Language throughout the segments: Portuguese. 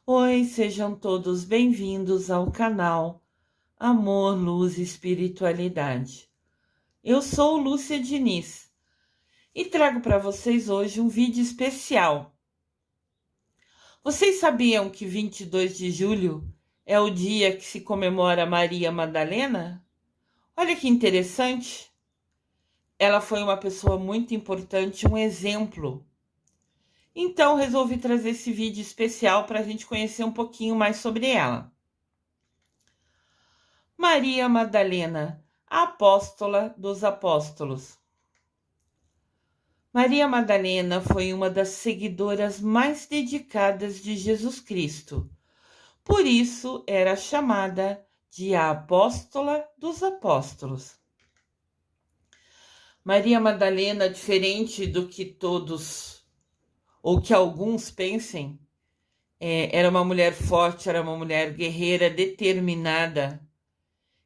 Oi, sejam todos bem-vindos ao canal Amor, Luz e Espiritualidade. Eu sou Lúcia Diniz e trago para vocês hoje um vídeo especial. Vocês sabiam que 22 de julho é o dia que se comemora Maria Madalena? Olha que interessante! Ela foi uma pessoa muito importante, um exemplo. Então resolvi trazer esse vídeo especial para a gente conhecer um pouquinho mais sobre ela. Maria Madalena, a apóstola dos apóstolos. Maria Madalena foi uma das seguidoras mais dedicadas de Jesus Cristo. Por isso era chamada de a apóstola dos apóstolos. Maria Madalena, diferente do que todos ou que alguns pensem, era uma mulher forte, era uma mulher guerreira, determinada,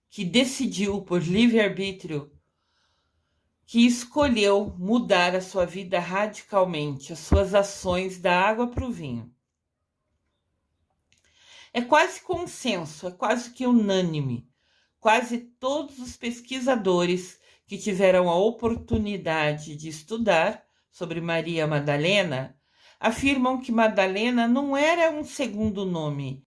que decidiu por livre-arbítrio, que escolheu mudar a sua vida radicalmente, as suas ações da água para o vinho. É quase consenso, é quase que unânime. Quase todos os pesquisadores que tiveram a oportunidade de estudar sobre Maria Madalena afirmam que Madalena não era um segundo nome,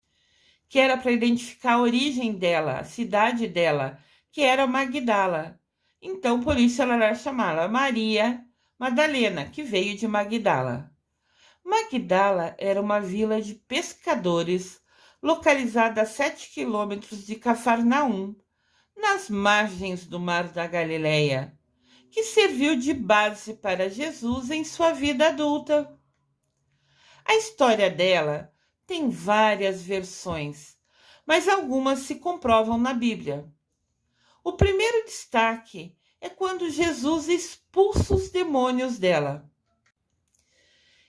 que era para identificar a origem dela, a cidade dela, que era Magdala. Então, por isso ela era chamada Maria Madalena, que veio de Magdala. Magdala era uma vila de pescadores localizada a 7 quilômetros de Cafarnaum, nas margens do Mar da Galileia, que serviu de base para Jesus em sua vida adulta. A história dela tem várias versões, mas algumas se comprovam na Bíblia. O primeiro destaque é quando Jesus expulsa os demônios dela.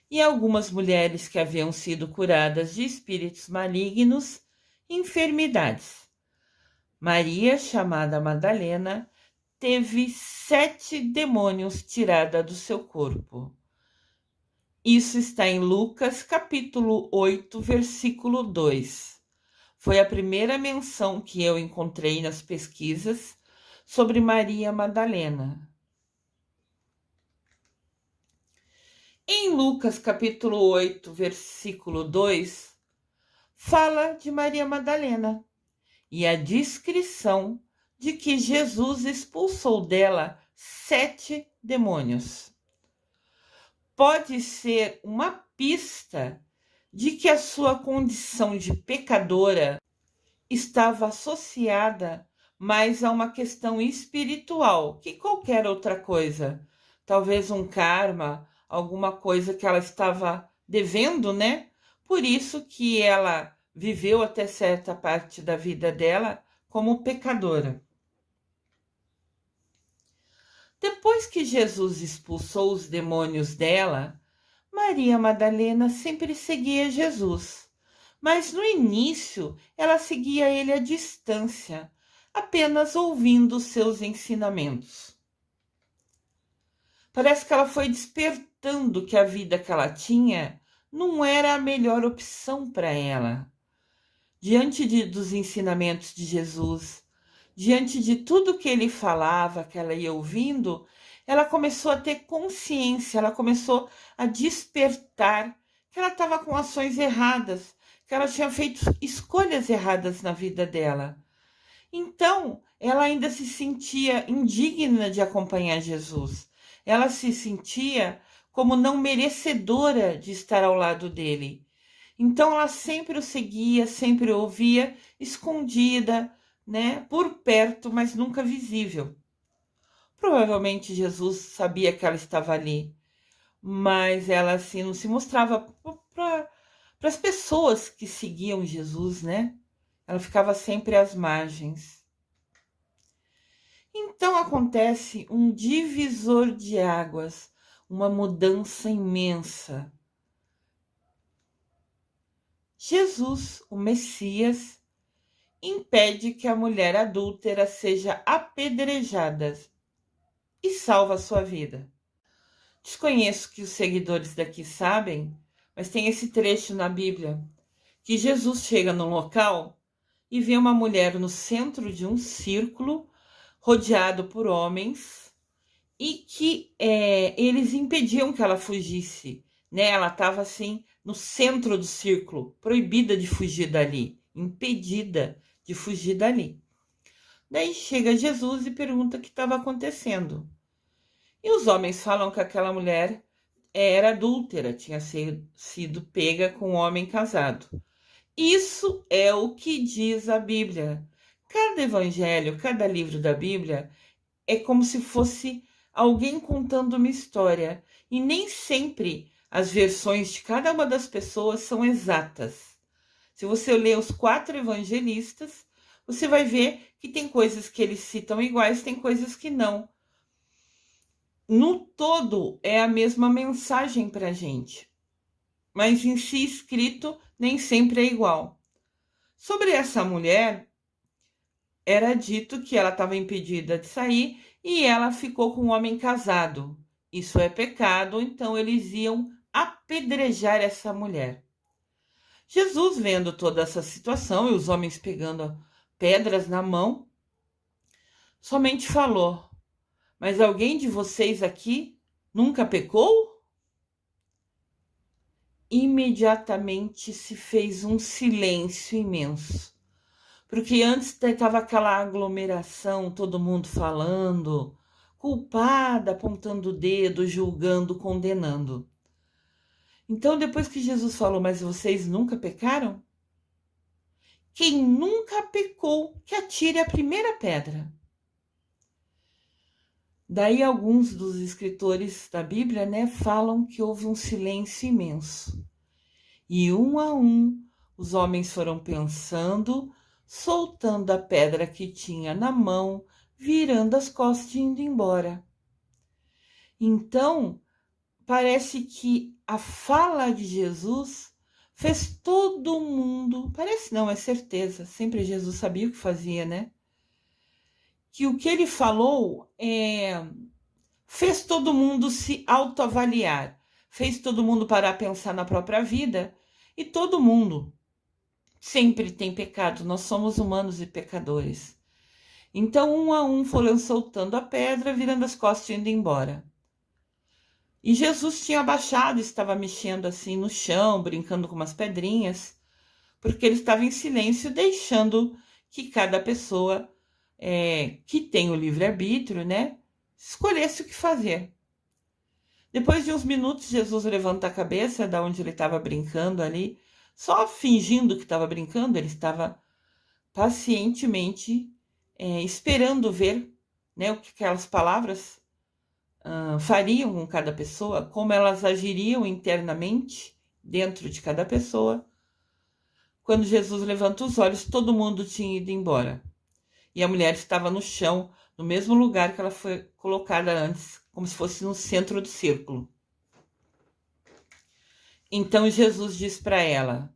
E algumas mulheres que haviam sido curadas de espíritos malignos e enfermidades. Maria, chamada Madalena, teve 7 demônios tirados do seu corpo. Isso está em Lucas, capítulo 8, versículo 2. Foi a primeira menção que eu encontrei nas pesquisas sobre Maria Madalena. Em Lucas, capítulo 8, versículo 2, fala de Maria Madalena e a descrição de que Jesus expulsou dela 7 demônios. Pode ser uma pista de que a sua condição de pecadora estava associada mais a uma questão espiritual que qualquer outra coisa. Talvez um karma, alguma coisa que ela estava devendo, né? Por isso que ela viveu até certa parte da vida dela como pecadora. Depois que Jesus expulsou os demônios dela, Maria Madalena sempre seguia Jesus, mas no início ela seguia ele à distância, apenas ouvindo seus ensinamentos. Parece que ela foi despertando que a vida que ela tinha não era a melhor opção para ela. Diante dos ensinamentos de Jesus, diante de tudo que ele falava, que ela ia ouvindo, ela começou a ter consciência, ela começou a despertar que ela estava com ações erradas, que ela tinha feito escolhas erradas na vida dela. Então, ela ainda se sentia indigna de acompanhar Jesus. Ela se sentia como não merecedora de estar ao lado dele. Então, ela sempre o seguia, sempre o ouvia, escondida, né, por perto, mas nunca visível. Provavelmente Jesus sabia que ela estava ali, mas ela assim não se mostrava para as pessoas que seguiam Jesus, né? Ela ficava sempre às margens. Então acontece um divisor de águas, uma mudança imensa. Jesus, o Messias, impede que a mulher adúltera seja apedrejada e salva a sua vida. Desconheço que os seguidores daqui sabem, mas tem esse trecho na Bíblia que Jesus chega no local e vê uma mulher no centro de um círculo, rodeado por homens, e que eles impediam que ela fugisse, né? Ela estava assim no centro do círculo, proibida de fugir dali, impedida de fugir dali. Daí chega Jesus e pergunta o que estava acontecendo. E os homens falam que aquela mulher era adúltera, tinha sido pega com um homem casado. Isso é o que diz a Bíblia. Cada evangelho, cada livro da Bíblia é como se fosse alguém contando uma história. E nem sempre as versões de cada uma das pessoas são exatas. Se você ler os 4 evangelistas, você vai ver que tem coisas que eles citam iguais, tem coisas que não. No todo, é a mesma mensagem para a gente, mas em si escrito nem sempre é igual. Sobre essa mulher, era dito que ela estava impedida de sair e ela ficou com um homem casado. Isso é pecado, então eles iam apedrejar essa mulher. Jesus, vendo toda essa situação e os homens pegando pedras na mão, somente falou: mas alguém de vocês aqui nunca pecou? Imediatamente se fez um silêncio imenso. Porque antes estava aquela aglomeração, todo mundo falando, culpada, apontando o dedo, julgando, condenando. Então, depois que Jesus falou, mas vocês nunca pecaram? Quem nunca pecou, que atire a primeira pedra. Daí alguns dos escritores da Bíblia, né, falam que houve um silêncio imenso. E um a um, os homens foram pensando, soltando a pedra que tinha na mão, virando as costas e indo embora. Então, parece que a fala de Jesus fez todo mundo, parece não, é certeza, sempre Jesus sabia o que fazia, né? Que o que ele falou fez todo mundo se autoavaliar, fez todo mundo parar a pensar na própria vida, e todo mundo sempre tem pecado, nós somos humanos e pecadores. Então, um a um foram soltando a pedra, virando as costas e indo embora. E Jesus tinha abaixado, estava mexendo assim no chão, brincando com umas pedrinhas, porque ele estava em silêncio, deixando que cada pessoa que tem o livre-arbítrio, né, escolhesse o que fazer. Depois de uns minutos, Jesus levanta a cabeça da onde ele estava brincando ali, só fingindo que estava brincando, ele estava pacientemente esperando ver, né, o que aquelas palavras fariam com cada pessoa, como elas agiriam internamente dentro de cada pessoa. Quando Jesus levanta os olhos, todo mundo tinha ido embora. E a mulher estava no chão, no mesmo lugar que ela foi colocada antes, como se fosse no centro do círculo. Então Jesus diz para ela: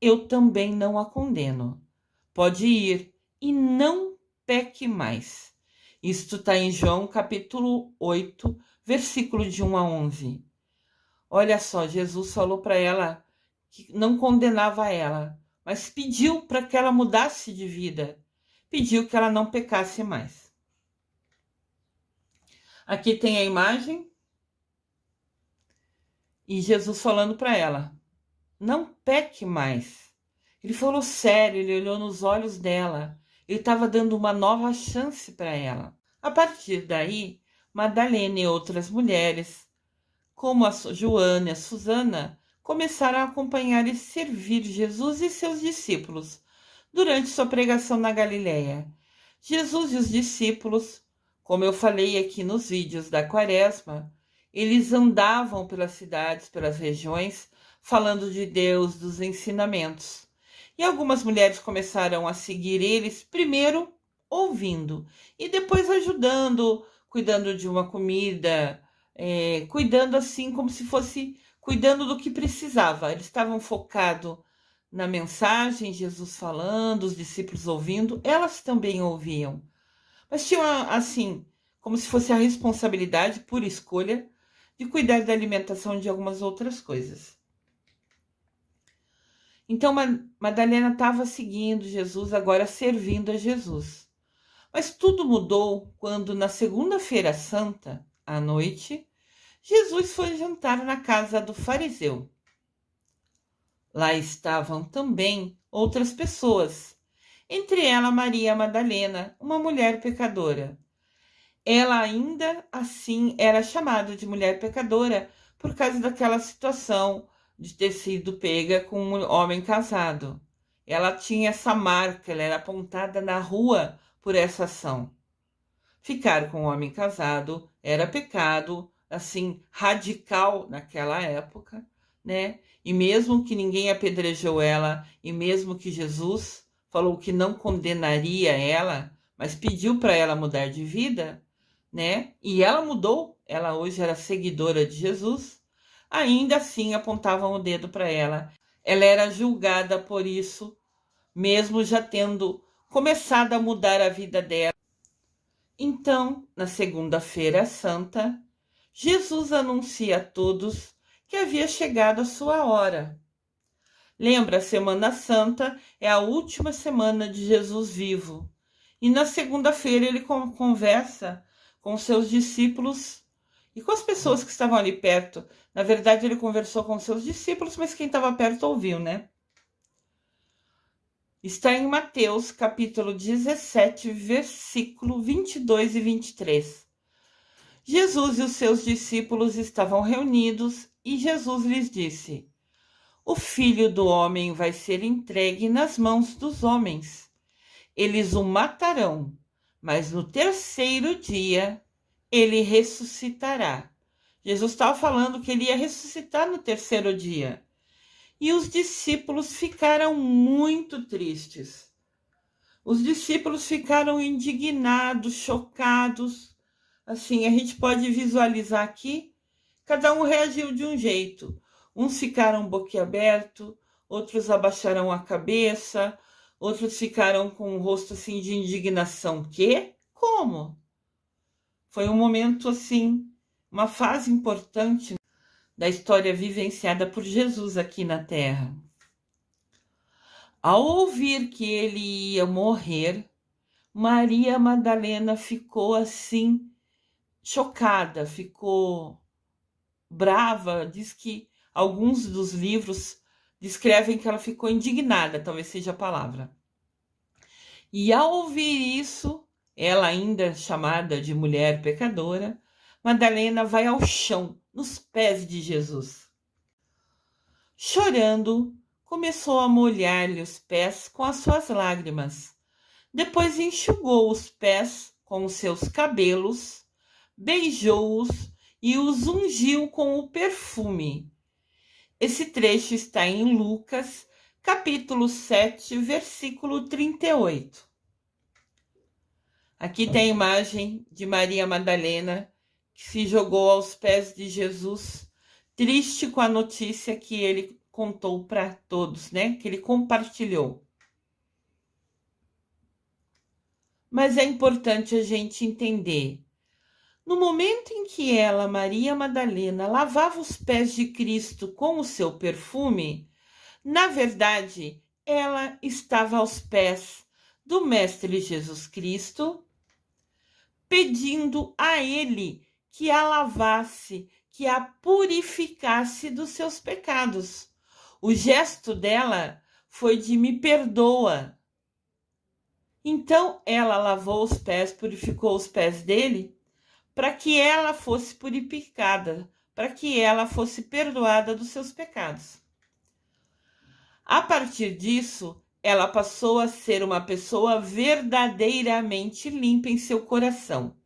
eu também não a condeno. Pode ir e não peque mais. Isto está em João capítulo 8, versículo de 1 a 11. Olha só, Jesus falou para ela que não condenava ela, mas pediu para que ela mudasse de vida. Pediu que ela não pecasse mais. Aqui tem a imagem e Jesus falando para ela: não peque mais. Ele falou sério, ele olhou nos olhos dela. Ele estava dando uma nova chance para ela. A partir daí, Madalena e outras mulheres, como a Joana e a Susana, começaram a acompanhar e servir Jesus e seus discípulos durante sua pregação na Galileia. Jesus e os discípulos, como eu falei aqui nos vídeos da Quaresma, eles andavam pelas cidades, pelas regiões, falando de Deus, dos ensinamentos. E algumas mulheres começaram a seguir eles, primeiro ouvindo e depois ajudando, cuidando de uma comida, cuidando assim como se fosse cuidando do que precisava. Eles estavam focados na mensagem, Jesus falando, os discípulos ouvindo, elas também ouviam. Mas tinham assim, como se fosse a responsabilidade por escolha de cuidar da alimentação de algumas outras coisas. Então Madalena estava seguindo Jesus, agora servindo a Jesus. Mas tudo mudou quando, na segunda-feira santa, à noite, Jesus foi jantar na casa do fariseu. Lá estavam também outras pessoas, entre elas Maria Madalena, uma mulher pecadora. Ela ainda assim era chamada de mulher pecadora por causa daquela situação de ter sido pega com um homem casado. Ela tinha essa marca, ela era apontada na rua por essa ação. Ficar com um homem casado era pecado, assim, radical naquela época, né? E mesmo que ninguém apedrejou ela, e mesmo que Jesus falou que não condenaria ela, mas pediu para ela mudar de vida, né? E ela mudou, ela hoje era seguidora de Jesus, ainda assim apontavam o dedo para ela. Ela era julgada por isso, mesmo já tendo começado a mudar a vida dela. Então, na segunda-feira santa, Jesus anuncia a todos que havia chegado a sua hora. Lembra, a Semana Santa é a última semana de Jesus vivo. E na segunda-feira ele conversa com seus discípulos e com as pessoas que estavam ali perto. Na verdade, ele conversou com seus discípulos, mas quem estava perto ouviu, né? Está em Mateus, capítulo 17, versículo 22 e 23. Jesus e os seus discípulos estavam reunidos e Jesus lhes disse: O Filho do Homem vai ser entregue nas mãos dos homens. Eles o matarão, mas no terceiro dia ele ressuscitará. Jesus estava falando que ele ia ressuscitar no terceiro dia. E os discípulos ficaram muito tristes. Os discípulos ficaram indignados, chocados. Assim, a gente pode visualizar aqui, cada um reagiu de um jeito. Uns ficaram boquiabertos, outros abaixaram a cabeça, outros ficaram com o rosto assim de indignação. Quê? Como? Foi um momento assim, uma fase importante da história vivenciada por Jesus aqui na Terra. Ao ouvir que ele ia morrer, Maria Madalena ficou assim, chocada, ficou brava. Diz que alguns dos livros descrevem que ela ficou indignada, talvez seja a palavra. E ao ouvir isso, ela ainda chamada de mulher pecadora, Madalena vai ao chão, nos pés de Jesus. Chorando, começou a molhar-lhe os pés com as suas lágrimas. Depois enxugou os pés com os seus cabelos, beijou-os e os ungiu com o perfume. Esse trecho está em Lucas, capítulo 7, versículo 38. Aqui tem a imagem de Maria Madalena, que se jogou aos pés de Jesus, triste com a notícia que ele contou para todos, né? Que ele compartilhou. Mas é importante a gente entender. No momento em que ela, Maria Madalena, lavava os pés de Cristo com o seu perfume, na verdade, ela estava aos pés do Mestre Jesus Cristo, pedindo a ele que a lavasse, que a purificasse dos seus pecados. O gesto dela foi de me perdoa. Então ela lavou os pés, purificou os pés dele, para que ela fosse purificada, para que ela fosse perdoada dos seus pecados. A partir disso, ela passou a ser uma pessoa verdadeiramente limpa em seu coração.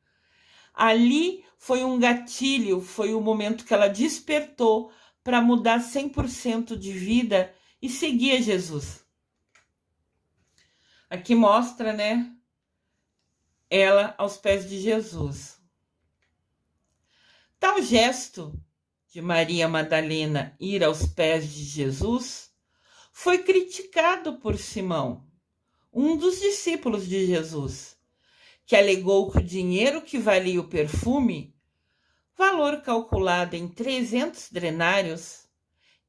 Ali foi um gatilho, foi o momento que ela despertou para mudar 100% de vida e seguir a Jesus. Aqui mostra, né, ela aos pés de Jesus. Tal gesto de Maria Madalena ir aos pés de Jesus foi criticado por Simão, um dos discípulos de Jesus, que alegou que o dinheiro que valia o perfume, valor calculado em 300 denários,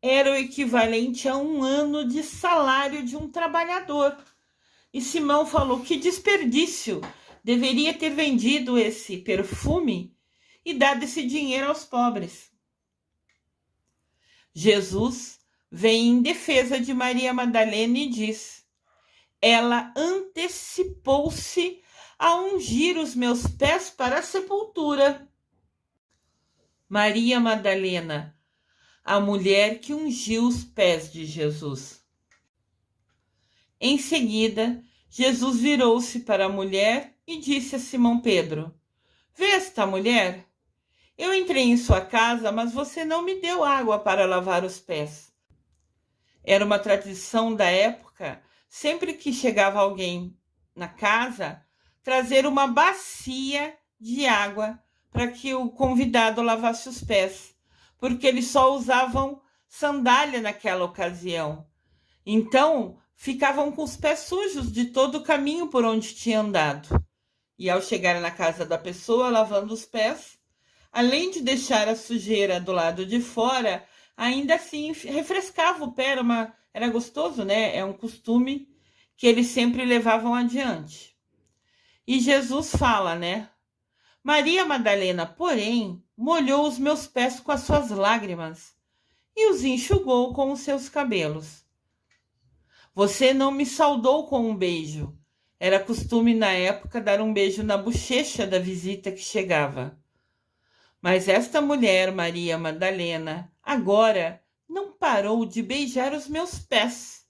era o equivalente a 1 ano de salário de um trabalhador. E Simão falou: que desperdício! Deveria ter vendido esse perfume e dado esse dinheiro aos pobres. Jesus vem em defesa de Maria Madalena e diz: ela antecipou-se a ungir os meus pés para a sepultura. Maria Madalena, a mulher que ungiu os pés de Jesus. Em seguida, Jesus virou-se para a mulher e disse a Simão Pedro: vê esta mulher? Eu entrei em sua casa, mas você não me deu água para lavar os pés. Era uma tradição da época, sempre que chegava alguém na casa, trazer uma bacia de água para que o convidado lavasse os pés, porque eles só usavam sandália naquela ocasião. Então, ficavam com os pés sujos de todo o caminho por onde tinham andado. E ao chegar na casa da pessoa, lavando os pés, além de deixar a sujeira do lado de fora, ainda assim refrescava o pé, era gostoso, né? É um costume que eles sempre levavam adiante. E Jesus fala, né? Maria Madalena, porém, molhou os meus pés com as suas lágrimas e os enxugou com os seus cabelos. Você não me saudou com um beijo. Era costume na época dar um beijo na bochecha da visita que chegava. Mas esta mulher, Maria Madalena, agora não parou de beijar os meus pés.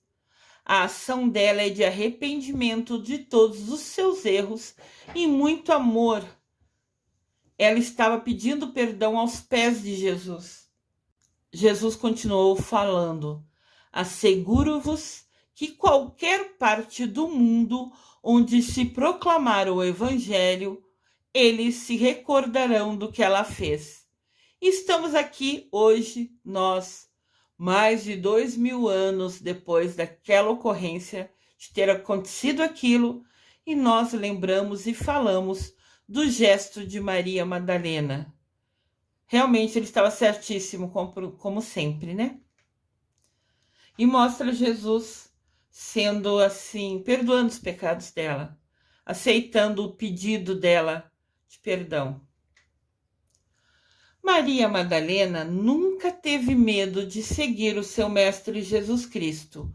A ação dela é de arrependimento de todos os seus erros e muito amor. Ela estava pedindo perdão aos pés de Jesus. Jesus continuou falando: asseguro-vos que qualquer parte do mundo onde se proclamar o Evangelho, eles se recordarão do que ela fez. Estamos aqui hoje, nós, mais de 2000 anos depois daquela ocorrência, de ter acontecido aquilo, e nós lembramos e falamos do gesto de Maria Madalena. Realmente ele estava certíssimo, como sempre, né? E mostra Jesus sendo assim, perdoando os pecados dela, aceitando o pedido dela de perdão. Maria Madalena nunca teve medo de seguir o seu mestre Jesus Cristo,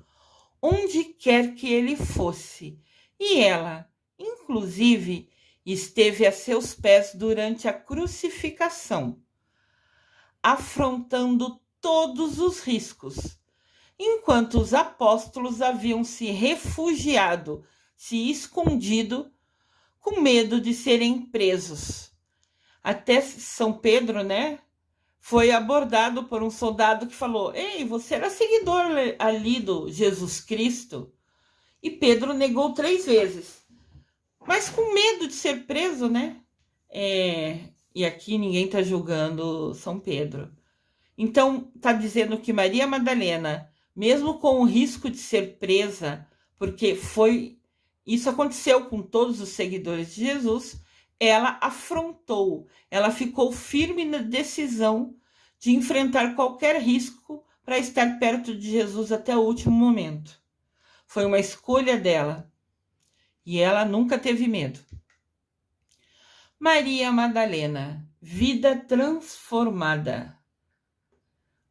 onde quer que ele fosse, e ela, inclusive, esteve a seus pés durante a crucificação, afrontando todos os riscos, enquanto os apóstolos haviam se refugiado, se escondido, com medo de serem presos. Até São Pedro, né, foi abordado por um soldado que falou: ei, você era seguidor ali do Jesus Cristo? E Pedro negou 3 vezes, mas com medo de ser preso, né? E aqui ninguém está julgando São Pedro. Então, está dizendo que Maria Madalena, mesmo com o risco de ser presa, porque isso aconteceu com todos os seguidores de Jesus, ela afrontou, ela ficou firme na decisão de enfrentar qualquer risco para estar perto de Jesus até o último momento. Foi uma escolha dela e ela nunca teve medo. Maria Madalena, vida transformada.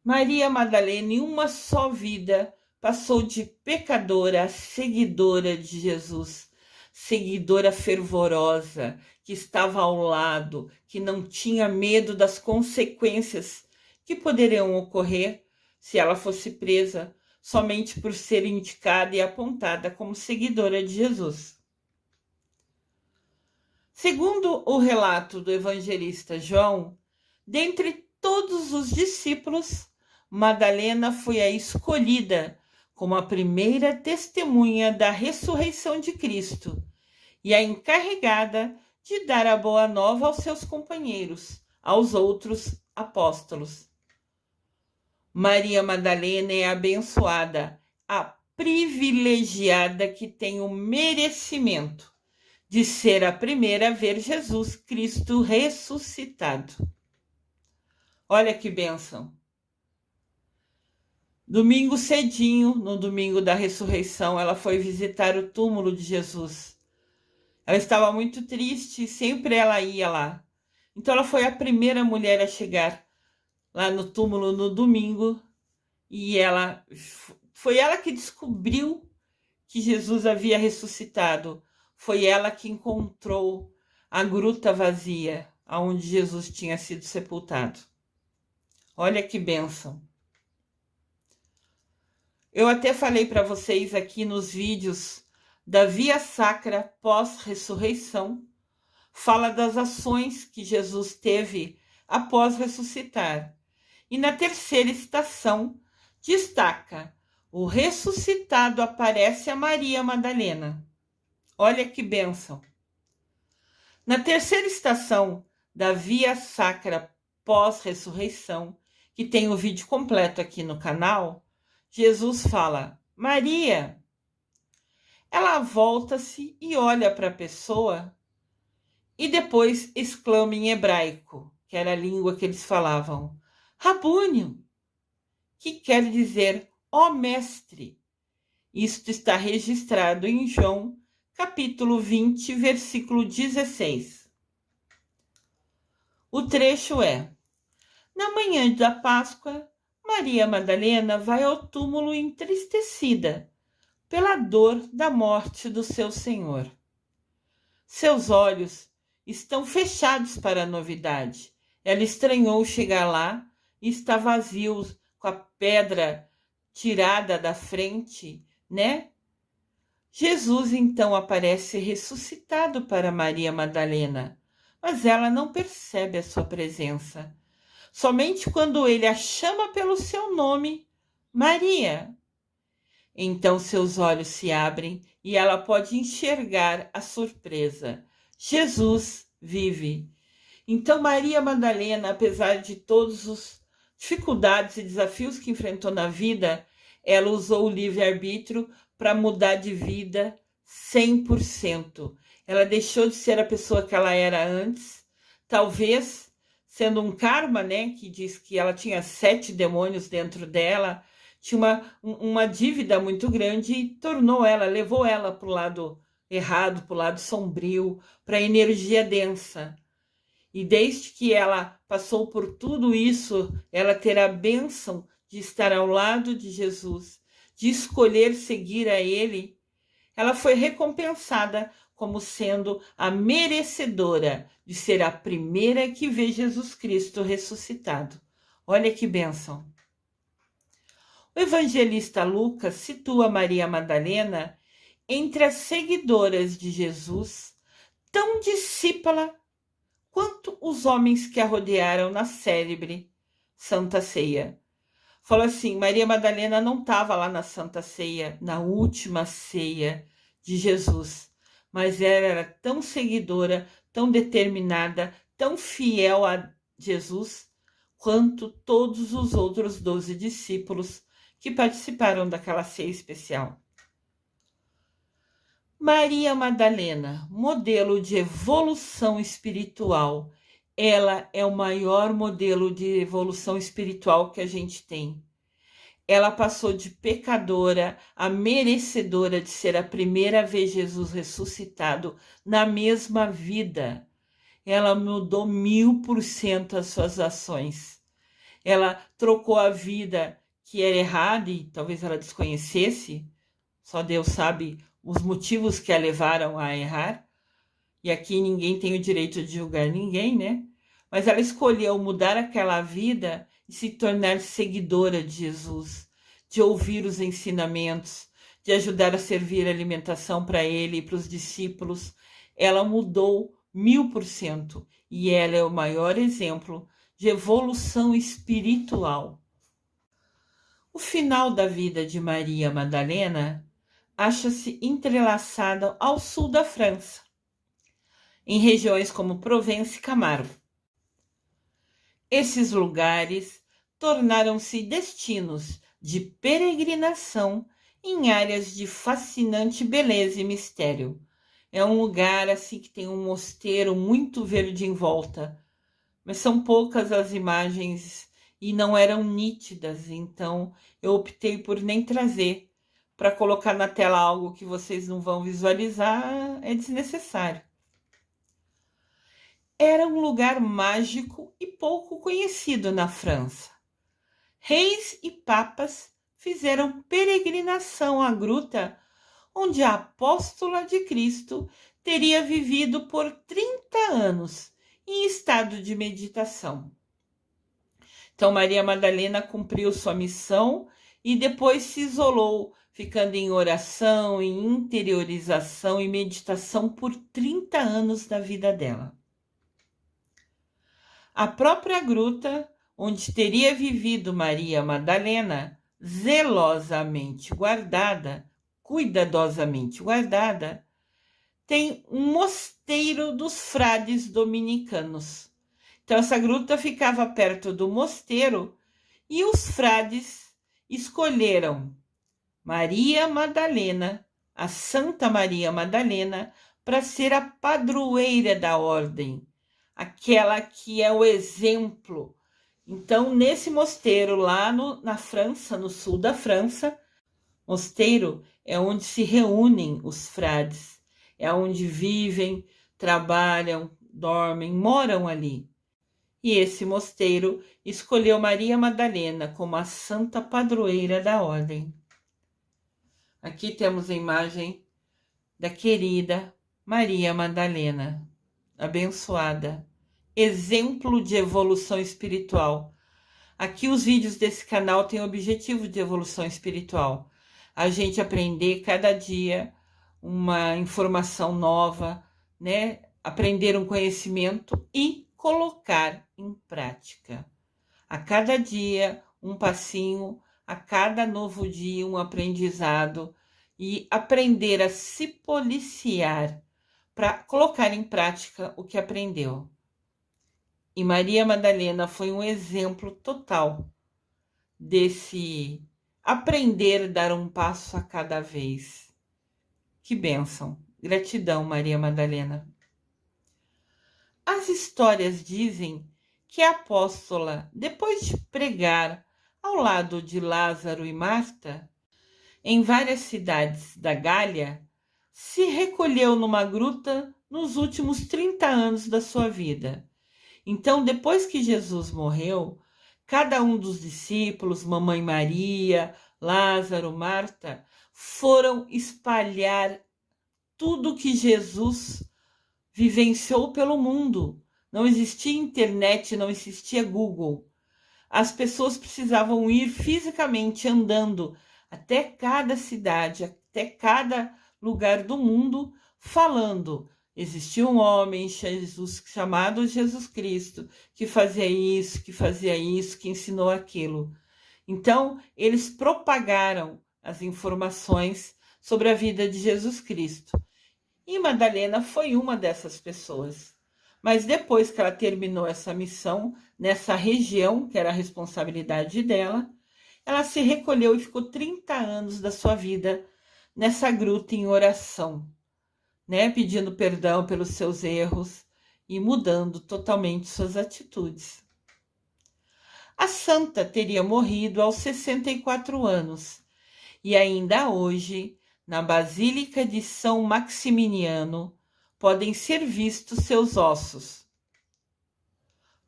Maria Madalena, em uma só vida, passou de pecadora a seguidora de Jesus, seguidora fervorosa, que estava ao lado, que não tinha medo das consequências que poderiam ocorrer se ela fosse presa somente por ser indicada e apontada como seguidora de Jesus. Segundo o relato do evangelista João, dentre todos os discípulos, Madalena foi a escolhida como a primeira testemunha da ressurreição de Cristo e a encarregada de dar a boa nova aos seus companheiros, aos outros apóstolos. Maria Madalena é abençoada, a privilegiada que tem o merecimento de ser a primeira a ver Jesus Cristo ressuscitado. Olha que bênção! Domingo cedinho, no domingo da ressurreição, ela foi visitar o túmulo de Jesus. Ela estava muito triste, sempre ela ia lá. Então ela foi a primeira mulher a chegar lá no túmulo no domingo e foi ela que descobriu que Jesus havia ressuscitado. Foi ela que encontrou a gruta vazia, onde Jesus tinha sido sepultado. Olha que bênção. Eu até falei para vocês aqui nos vídeos da Via Sacra pós-ressurreição, fala das ações que Jesus teve após ressuscitar. E na terceira estação, destaca: o ressuscitado aparece a Maria Madalena. Olha que bênção. Na terceira estação da Via Sacra pós-ressurreição, que tem o vídeo completo aqui no canal, Jesus fala: Maria. Ela volta-se e olha para a pessoa e depois exclama em hebraico, que era a língua que eles falavam, Rabúnio, que quer dizer ó mestre. Isto está registrado em João, capítulo 20, versículo 16. O trecho é: na manhã da Páscoa, Maria Madalena vai ao túmulo entristecida pela dor da morte do seu Senhor. Seus olhos estão fechados para a novidade. Ela estranhou chegar lá e está vazio, com a pedra tirada da frente, né? Jesus então aparece ressuscitado para Maria Madalena, mas ela não percebe a sua presença. Somente quando ele a chama pelo seu nome, Maria. Então seus olhos se abrem e ela pode enxergar a surpresa. Jesus vive. Então Maria Madalena, apesar de todas as dificuldades e desafios que enfrentou na vida, ela usou o livre-arbítrio para mudar de vida 100%. Ela deixou de ser a pessoa que ela era antes, talvez sendo um karma, né, que diz que ela tinha 7 demônios dentro dela, tinha uma dívida muito grande e levou ela para o lado errado, para o lado sombrio, para a energia densa. E desde que ela passou por tudo isso, ela terá a bênção de estar ao lado de Jesus, de escolher seguir a Ele. Ela foi recompensada como sendo a merecedora de ser a primeira que vê Jesus Cristo ressuscitado. Olha que bênção! O evangelista Lucas situa Maria Madalena entre as seguidoras de Jesus, tão discípula quanto os homens que a rodearam na célebre Santa Ceia. Fala assim, Maria Madalena não estava lá na Santa Ceia, na última ceia de Jesus, mas ela era tão seguidora, tão determinada, tão fiel a Jesus, quanto todos os outros 12 discípulos que participaram daquela ceia especial. Maria Madalena, modelo de evolução espiritual. Ela é o maior modelo de evolução espiritual que a gente tem. Ela passou de pecadora a merecedora de ser a primeira a ver Jesus ressuscitado na mesma vida. Ela mudou 1000% as suas ações. Ela trocou a vida que era errada e talvez ela desconhecesse, só Deus sabe os motivos que a levaram a errar, e aqui ninguém tem o direito de julgar ninguém, né? Mas ela escolheu mudar aquela vida e se tornar seguidora de Jesus, de ouvir os ensinamentos, de ajudar a servir a alimentação para ele e para os discípulos. Ela mudou 1000% e ela é o maior exemplo de evolução espiritual. O final da vida de Maria Madalena acha-se entrelaçada ao sul da França, em regiões como Provence e Camargo. Esses lugares tornaram-se destinos de peregrinação em áreas de fascinante beleza e mistério. É um lugar assim que tem um mosteiro muito verde em volta, mas são poucas as imagens e não eram nítidas, então eu optei por nem trazer. Para colocar na tela algo que vocês não vão visualizar é desnecessário. Era um lugar mágico e pouco conhecido na França. Reis e papas fizeram peregrinação à gruta onde a apóstola de Cristo teria vivido por 30 anos em estado de meditação. Então, Maria Madalena cumpriu sua missão e depois se isolou, ficando em oração, em interiorização e meditação por 30 anos da vida dela. A própria gruta onde teria vivido Maria Madalena, zelosamente guardada, cuidadosamente guardada, tem um mosteiro dos frades dominicanos. Então, essa gruta ficava perto do mosteiro e os frades escolheram Maria Madalena, a Santa Maria Madalena, para ser a padroeira da ordem, aquela que é o exemplo. Então, nesse mosteiro lá na França, no sul da França, mosteiro é onde se reúnem os frades, é onde vivem, trabalham, dormem, moram ali. E esse mosteiro escolheu Maria Madalena como a santa padroeira da ordem. Aqui temos a imagem da querida Maria Madalena, abençoada, exemplo de evolução espiritual. Aqui os vídeos desse canal têm o objetivo de evolução espiritual. A gente aprender cada dia uma informação nova, né? Aprender um conhecimento e colocar em prática. A cada dia, um passinho, a cada novo dia, um aprendizado e aprender a se policiar para colocar em prática o que aprendeu. E Maria Madalena foi um exemplo total desse aprender a dar um passo a cada vez. Que bênção! Gratidão, Maria Madalena. As histórias dizem que a apóstola, depois de pregar ao lado de Lázaro e Marta, em várias cidades da Gália, se recolheu numa gruta nos últimos 30 anos da sua vida. Então, depois que Jesus morreu, cada um dos discípulos, Mamãe Maria, Lázaro, Marta, foram espalhar tudo que Jesus vivenciou pelo mundo. Não existia internet, não existia Google. As pessoas precisavam ir fisicamente andando até cada cidade, até cada lugar do mundo, falando. Existia um homem, Jesus, chamado Jesus Cristo, que fazia isso, que ensinou aquilo. Então, eles propagaram as informações sobre a vida de Jesus Cristo. E Madalena foi uma dessas pessoas. Mas depois que ela terminou essa missão, nessa região, que era a responsabilidade dela, ela se recolheu e ficou 30 anos da sua vida nessa gruta em oração, né? Pedindo perdão pelos seus erros e mudando totalmente suas atitudes. A santa teria morrido aos 64 anos e ainda hoje, na Basílica de São Maximiniano, podem ser vistos seus ossos.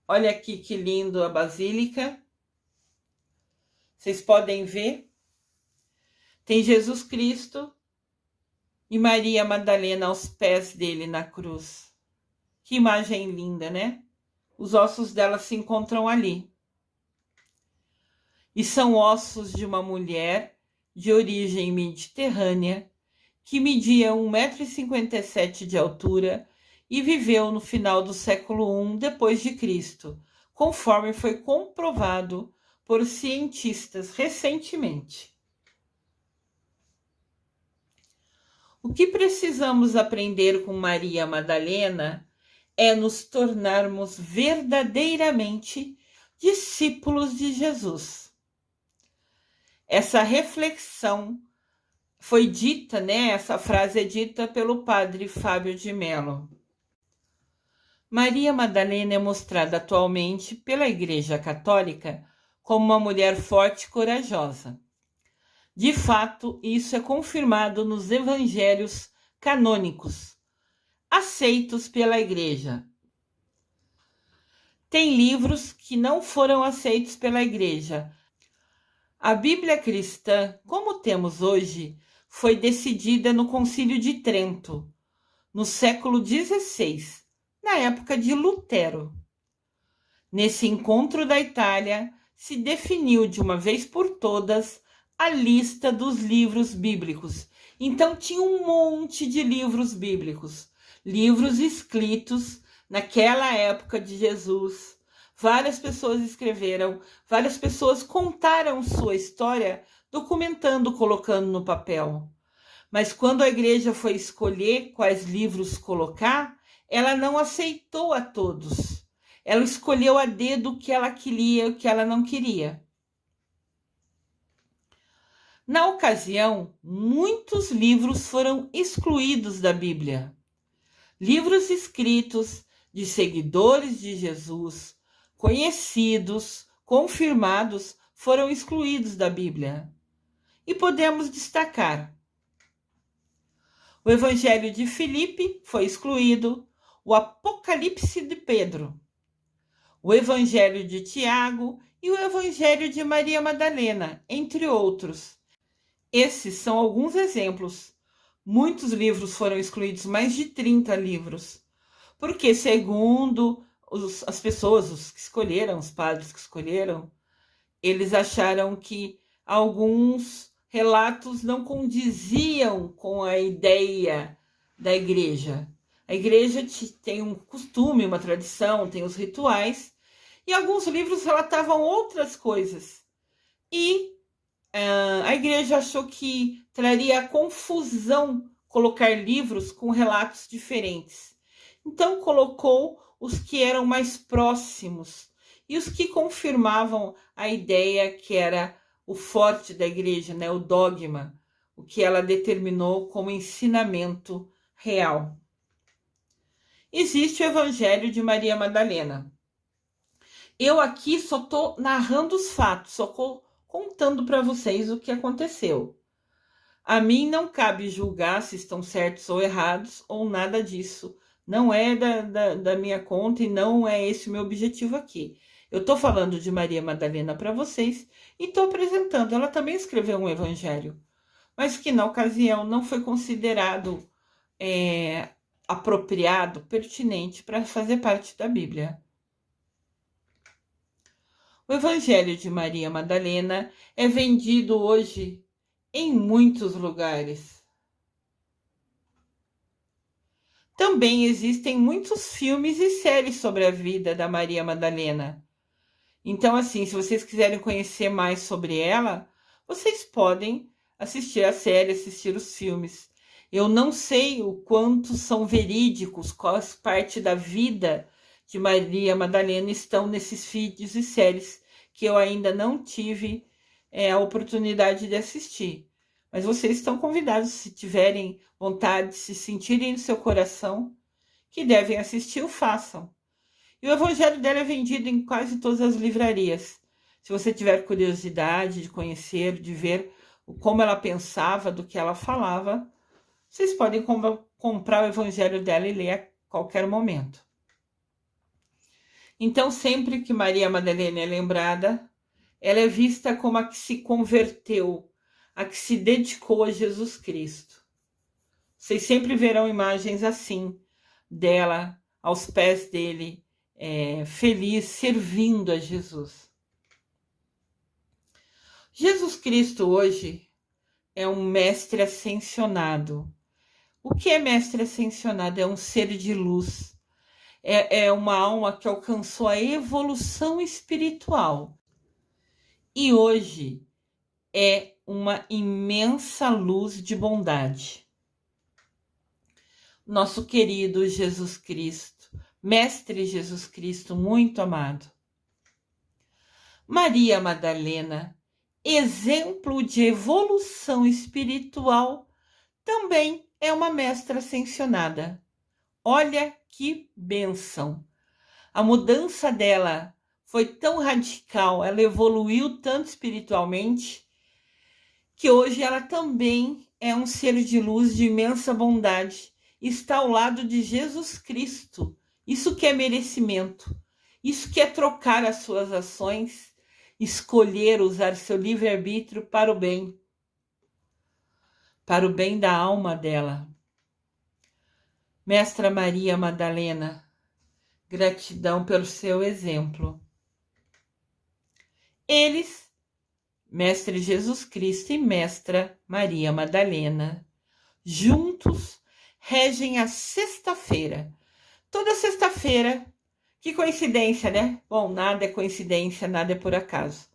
Olha aqui que lindo a basílica. Vocês podem ver. Tem Jesus Cristo e Maria Madalena aos pés dele na cruz. Que imagem linda, né? Os ossos dela se encontram ali. E são ossos de uma mulher de origem mediterrânea que media 1,57 m de altura e viveu no final do século I depois de Cristo, conforme foi comprovado por cientistas recentemente. O que precisamos aprender com Maria Madalena é nos tornarmos verdadeiramente discípulos de Jesus. Essa reflexão foi dita, né? Essa frase é dita pelo padre Fábio de Mello. Maria Madalena é mostrada atualmente pela Igreja Católica como uma mulher forte e corajosa. De fato, isso é confirmado nos evangelhos canônicos, aceitos pela Igreja. Tem livros que não foram aceitos pela Igreja. A Bíblia cristã, como temos hoje, foi decidida no Concílio de Trento, no século XVI, na época de Lutero. Nesse encontro da Itália, se definiu de uma vez por todas a lista dos livros bíblicos. Então tinha um monte de livros bíblicos, livros escritos naquela época de Jesus. Várias pessoas escreveram, várias pessoas contaram sua história, documentando, colocando no papel. Mas quando a igreja foi escolher quais livros colocar, ela não aceitou a todos. Ela escolheu a dedo o que ela queria e o que ela não queria. Na ocasião, muitos livros foram excluídos da Bíblia. Livros escritos de seguidores de Jesus, conhecidos, confirmados, foram excluídos da Bíblia. E podemos destacar: o Evangelho de Filipe foi excluído, o Apocalipse de Pedro, o Evangelho de Tiago e o Evangelho de Maria Madalena, entre outros. Esses são alguns exemplos. Muitos livros foram excluídos, mais de 30 livros, porque, segundo as pessoas, os que escolheram, os padres que escolheram, eles acharam que alguns relatos não condiziam com a ideia da igreja. A igreja tem um costume, uma tradição, tem os rituais, e alguns livros relatavam outras coisas. E a igreja achou que traria confusão colocar livros com relatos diferentes. Então colocou os que eram mais próximos e os que confirmavam a ideia que era o forte da igreja, né? O dogma, o que ela determinou como ensinamento real. Existe o Evangelho de Maria Madalena. Eu aqui só estou narrando os fatos, só contando para vocês o que aconteceu. A mim não cabe julgar se estão certos ou errados, ou nada disso. Não é da minha conta e não é esse o meu objetivo aqui. Eu estou falando de Maria Madalena para vocês e estou apresentando. Ela também escreveu um evangelho, mas que na ocasião não foi considerado apropriado, pertinente para fazer parte da Bíblia. O Evangelho de Maria Madalena é vendido hoje em muitos lugares. Também existem muitos filmes e séries sobre a vida da Maria Madalena. Então, assim, se vocês quiserem conhecer mais sobre ela, vocês podem assistir a série, assistir os filmes. Eu não sei o quanto são verídicos, qual parte da vida de Maria Madalena estão nesses vídeos e séries que eu ainda não tive a oportunidade de assistir. Mas vocês estão convidados, se tiverem vontade, se sentirem no seu coração, que devem assistir, o façam. E o evangelho dela é vendido em quase todas as livrarias. Se você tiver curiosidade de conhecer, de ver como ela pensava, do que ela falava, vocês podem comprar o evangelho dela e ler a qualquer momento. Então, sempre que Maria Madalena é lembrada, ela é vista como a que se converteu, a que se dedicou a Jesus Cristo. Vocês sempre verão imagens assim, dela aos pés dele, feliz, servindo a Jesus. Jesus Cristo hoje é um mestre ascensionado. O que é mestre ascensionado? É um ser de luz. É uma alma que alcançou a evolução espiritual. E hoje é uma imensa luz de bondade. Nosso querido Jesus Cristo, Mestre Jesus Cristo, muito amado. Maria Madalena, exemplo de evolução espiritual, também é uma mestra ascensionada. Olha que bênção! A mudança dela foi tão radical, ela evoluiu tanto espiritualmente, que hoje ela também é um ser de luz de imensa bondade, está ao lado de Jesus Cristo. Isso que é merecimento, isso que é trocar as suas ações, escolher usar seu livre-arbítrio para o bem da alma dela. Mestra Maria Madalena, gratidão pelo seu exemplo. Eles, Mestre Jesus Cristo e Mestra Maria Madalena, juntos regem a sexta-feira. Toda sexta-feira, que coincidência, né? Bom, nada é coincidência, nada é por acaso.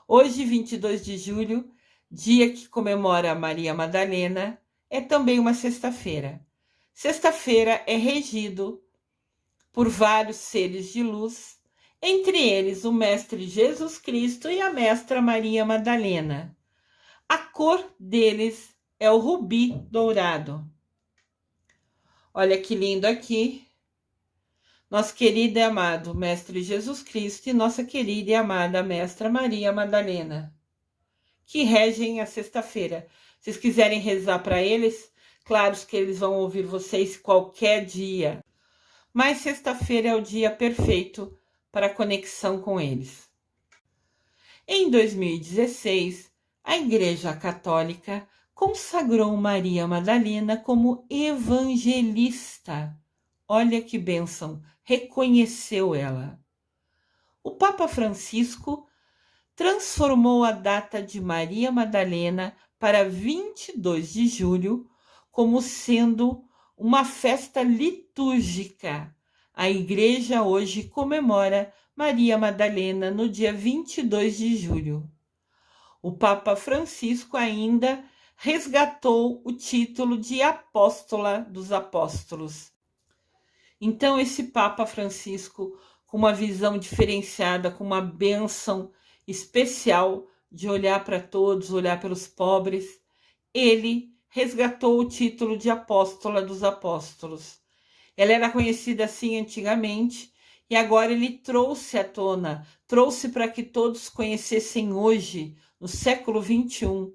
Hoje, 22 de julho, dia que comemora a Maria Madalena, é também uma sexta-feira. Sexta-feira é regido por vários seres de luz, entre eles o Mestre Jesus Cristo e a Mestra Maria Madalena. A cor deles é o rubi dourado. Olha que lindo aqui. Nosso querido e amado Mestre Jesus Cristo e nossa querida e amada Mestra Maria Madalena, que regem a sexta-feira. Se vocês quiserem rezar para eles, claro que eles vão ouvir vocês qualquer dia, mas sexta-feira é o dia perfeito para a conexão com eles. Em 2016, a Igreja Católica consagrou Maria Madalena como evangelista. Olha que bênção, reconheceu ela. O Papa Francisco transformou a data de Maria Madalena para 22 de julho como sendo uma festa litúrgica. A Igreja hoje comemora Maria Madalena no dia 22 de julho. O Papa Francisco ainda resgatou o título de Apóstola dos Apóstolos. Então, esse Papa Francisco, com uma visão diferenciada, com uma bênção especial de olhar para todos, olhar pelos pobres, ele resgatou o título de Apóstola dos Apóstolos. Ela era conhecida assim antigamente e agora ele trouxe à tona, trouxe para que todos conhecessem hoje, no século XXI,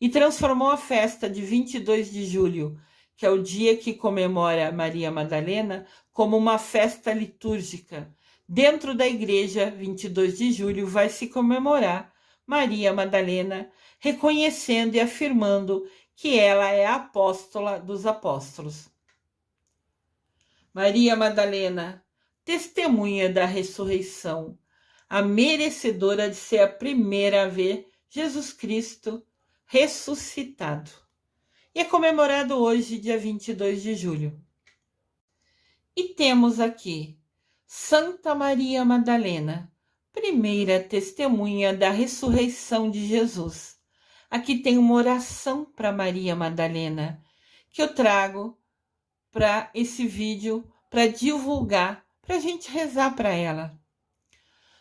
e transformou a festa de 22 de julho, que é o dia que comemora Maria Madalena, como uma festa litúrgica. Dentro da igreja, 22 de julho, vai se comemorar Maria Madalena, reconhecendo e afirmando que ela é a apóstola dos apóstolos. Maria Madalena, testemunha da ressurreição, a merecedora de ser a primeira a ver Jesus Cristo ressuscitado. E é comemorado hoje, dia 22 de julho. E temos aqui Santa Maria Madalena, primeira testemunha da ressurreição de Jesus. Aqui tem uma oração para Maria Madalena, que eu trago para esse vídeo, para divulgar, para a gente rezar para ela.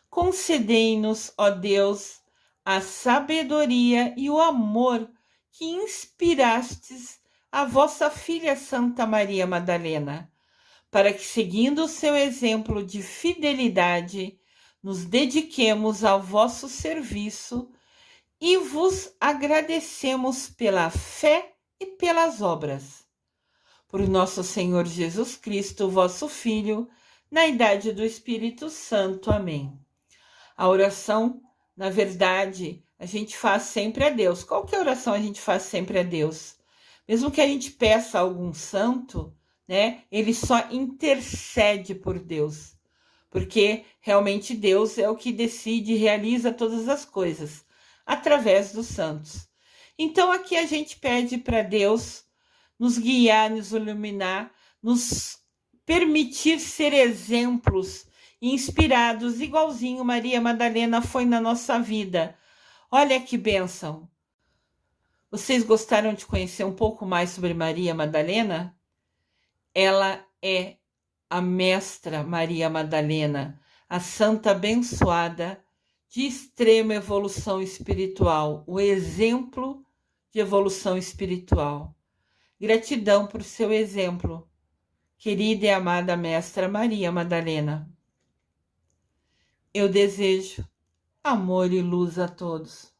Concedei-nos, ó Deus, a sabedoria e o amor que inspirastes a vossa filha Santa Maria Madalena, para que, seguindo o seu exemplo de fidelidade, nos dediquemos ao vosso serviço e vos agradecemos pela fé e pelas obras. Por nosso Senhor Jesus Cristo, vosso Filho, na idade do Espírito Santo. Amém. A oração, na verdade, a gente faz sempre a Deus. Qualquer oração a gente faz sempre a Deus. Mesmo que a gente peça a algum santo, né? Ele só intercede por Deus. Porque realmente Deus é o que decide e realiza todas as coisas através dos santos. Então aqui a gente pede para Deus nos guiar, nos iluminar, nos permitir ser exemplos inspirados, igualzinho Maria Madalena foi na nossa vida. Olha que bênção! Vocês gostaram de conhecer um pouco mais sobre Maria Madalena? Ela é a Mestra Maria Madalena, a santa abençoada de extrema evolução espiritual, o exemplo de evolução espiritual. Gratidão por seu exemplo, querida e amada Mestra Maria Madalena. Eu desejo amor e luz a todos.